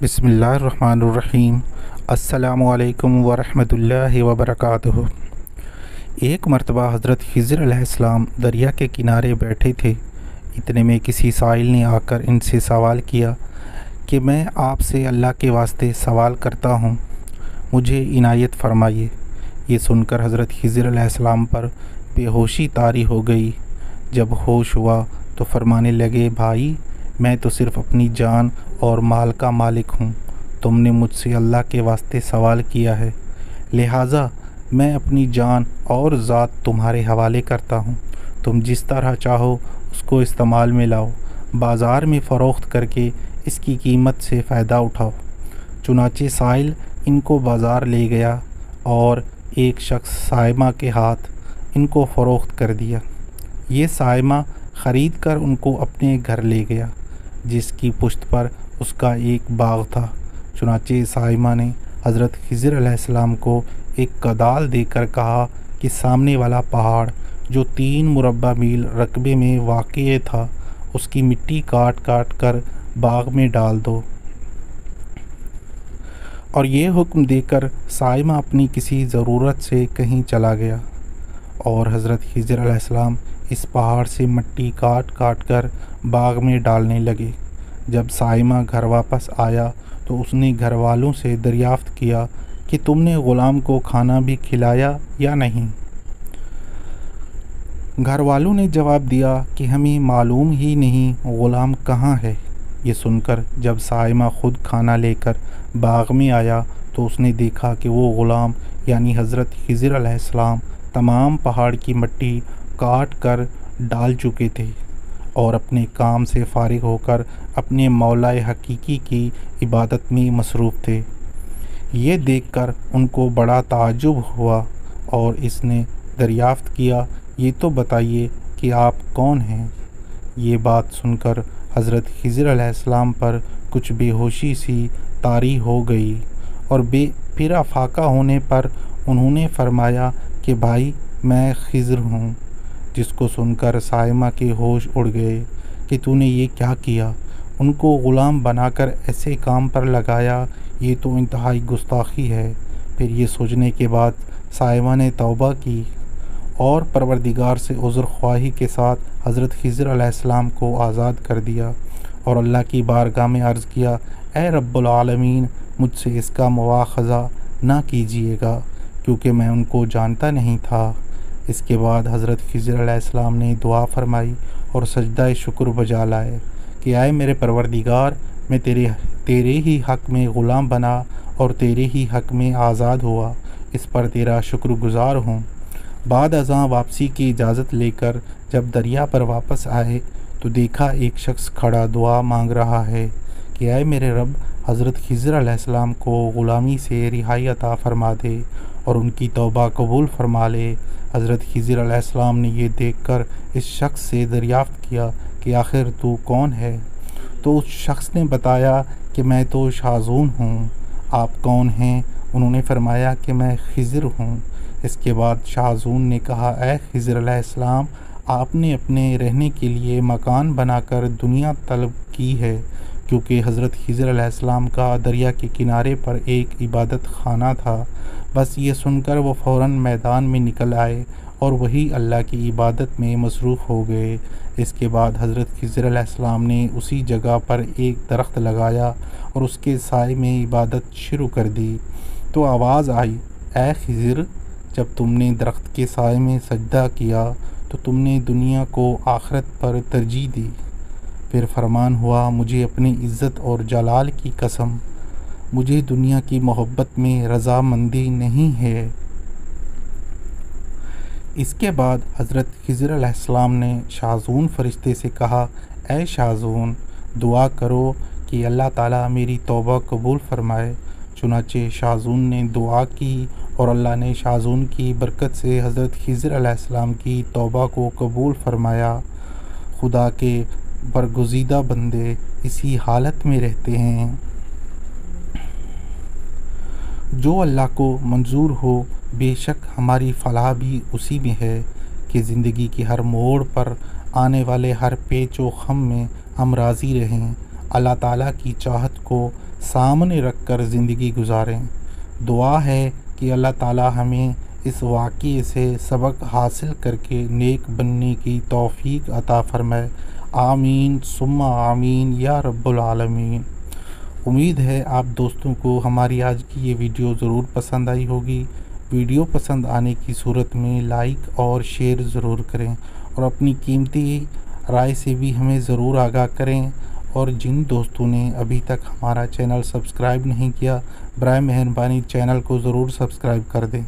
بسم اللہ الرحمن الرحیم۔ السلام علیکم ورحمۃ اللہ وبرکاتہ۔ ایک مرتبہ حضرت خضر علیہ السلام دریا کے کنارے بیٹھے تھے۔ اتنے میں کسی سائل نے آ کر ان سے سوال کیا کہ میں آپ سے اللہ کے واسطے سوال کرتا ہوں، مجھے عنایت فرمائیے۔ یہ سن کر حضرت خضر علیہ السلام پر بے ہوشی طاری ہو گئی۔ جب ہوش ہوا تو فرمانے لگے، بھائی میں تو صرف اپنی جان اور مال کا مالک ہوں، تم نے مجھ سے اللہ کے واسطے سوال کیا ہے، لہٰذا میں اپنی جان اور ذات تمہارے حوالے کرتا ہوں، تم جس طرح چاہو اس کو استعمال میں لاؤ، بازار میں فروخت کر کے اس کی قیمت سے فائدہ اٹھاؤ۔ چنانچہ سائل ان کو بازار لے گیا اور ایک شخص صائمہ کے ہاتھ ان کو فروخت کر دیا۔ یہ صائمہ خرید کر ان کو اپنے گھر لے گیا، جس کی پشت پر اس کا ایک باغ تھا۔ چنانچہ صائمہ نے حضرت خضر علیہ السلام کو ایک کدال دے کر کہا کہ سامنے والا پہاڑ جو 3 مربع میل رقبے میں واقع تھا، اس کی مٹی کاٹ کاٹ کر باغ میں ڈال دو۔ اور یہ حکم دے کر صائمہ اپنی کسی ضرورت سے کہیں چلا گیا، اور حضرت خضر علیہ السلام اس پہاڑ سے مٹی کاٹ کاٹ کر باغ میں ڈالنے لگے۔ جب صائمہ گھر واپس آیا تو اس نے گھر والوں سے دریافت کیا کہ تم نے غلام کو کھانا بھی کھلایا یا نہیں؟ گھر والوں نے جواب دیا کہ ہمیں معلوم ہی نہیں غلام کہاں ہے۔ یہ سن کر جب صائمہ خود کھانا لے کر باغ میں آیا تو اس نے دیکھا کہ وہ غلام یعنی حضرت خضر علیہ السلام تمام پہاڑ کی مٹی کاٹ کر ڈال چکے تھے اور اپنے کام سے فارغ ہو کر اپنے مولا حقیقی کی عبادت میں مصروف تھے۔ یہ دیکھ کر ان کو بڑا تعجب ہوا اور اس نے دریافت کیا، یہ تو بتائیے کہ آپ کون ہیں؟ یہ بات سن کر حضرت خضر علیہ السلام پر کچھ بے ہوشی سی طاری ہو گئی، اور پھر افاقہ ہونے پر انہوں نے فرمایا کہ بھائی میں خضر ہوں۔ جس کو سن کر صائمہ کے ہوش اڑ گئے کہ تو نے یہ کیا کیا، ان کو غلام بنا کر ایسے کام پر لگایا، یہ تو انتہائی گستاخی ہے۔ پھر یہ سوچنے کے بعد صائمہ نے توبہ کی اور پروردگار سے عذر خواہی کے ساتھ حضرت خضر علیہ السلام کو آزاد کر دیا، اور اللہ کی بارگاہ میں عرض کیا، اے رب العالمین مجھ سے اس کا مواخذہ نہ کیجیے گا، کیونکہ میں ان کو جانتا نہیں تھا۔ اس کے بعد حضرت خضر علیہ السلام نے دعا فرمائی اور سجدہ شکر بجا لائے کہ اے میرے پروردگار، میں تیرے ہی حق میں غلام بنا اور تیرے ہی حق میں آزاد ہوا، اس پر تیرا شکر گزار ہوں۔ بعد ازاں واپسی کی اجازت لے کر جب دریا پر واپس آئے تو دیکھا ایک شخص کھڑا دعا مانگ رہا ہے کہ اے میرے رب، حضرت خضر علیہ السلام کو غلامی سے رہائی عطا فرما دے اور ان کی توبہ قبول فرما لے۔ حضرت خضر علیہ السلام نے یہ دیکھ کر اس شخص سے دریافت کیا کہ آخر تو کون ہے؟ تو اس شخص نے بتایا کہ میں تو شاذون ہوں۔ آپ کون ہیں؟ انہوں نے فرمایا کہ میں خضر ہوں۔ اس کے بعد شاذون نے کہا، اے خضر علیہ السلام، آپ نے اپنے رہنے کے لیے مکان بنا کر دنیا طلب کی ہے، کیونکہ حضرت خضر علیہ السلام کا دریا کے کنارے پر ایک عبادت خانہ تھا۔ بس یہ سن کر وہ فوراً میدان میں نکل آئے اور وہی اللہ کی عبادت میں مصروف ہو گئے۔ اس کے بعد حضرت خضر علیہ السلام نے اسی جگہ پر ایک درخت لگایا اور اس کے سائے میں عبادت شروع کر دی۔ تو آواز آئی، اے خضر، جب تم نے درخت کے سائے میں سجدہ کیا تو تم نے دنیا کو آخرت پر ترجیح دی۔ پھر فرمان ہوا، مجھے اپنی عزت اور جلال کی قسم، مجھے دنیا کی محبت میں رضامندی نہیں ہے۔ اس کے بعد حضرت خضر علیہ السلام نے شاذون فرشتے سے کہا، اے شاذون، دعا کرو کہ اللہ تعالیٰ میری توبہ قبول فرمائے۔ چنانچہ شاذون نے دعا کی اور اللہ نے شاذون کی برکت سے حضرت خضر علیہ السلام کی توبہ کو قبول فرمایا۔ خدا کے برگزیدہ بندے اسی حالت میں رہتے ہیں۔ جو اللہ کو منظور ہو، بے شک ہماری فلاح بھی اسی میں ہے کہ زندگی کے ہر موڑ پر آنے والے ہر پیچ و خم میں ہم راضی رہیں، اللہ تعالیٰ کی چاہت کو سامنے رکھ کر زندگی گزاریں۔ دعا ہے کہ اللہ تعالیٰ ہمیں اس واقعے سے سبق حاصل کر کے نیک بننے کی توفیق عطا فرمائے۔ آمین ثم آمین یا رب العالمین۔ امید ہے آپ دوستوں کو ہماری آج کی یہ ویڈیو ضرور پسند آئی ہوگی۔ ویڈیو پسند آنے کی صورت میں لائک اور شیئر ضرور کریں اور اپنی قیمتی رائے سے بھی ہمیں ضرور آگاہ کریں، اور جن دوستوں نے ابھی تک ہمارا چینل سبسکرائب نہیں کیا، برائے مہربانی چینل کو ضرور سبسکرائب کر دیں۔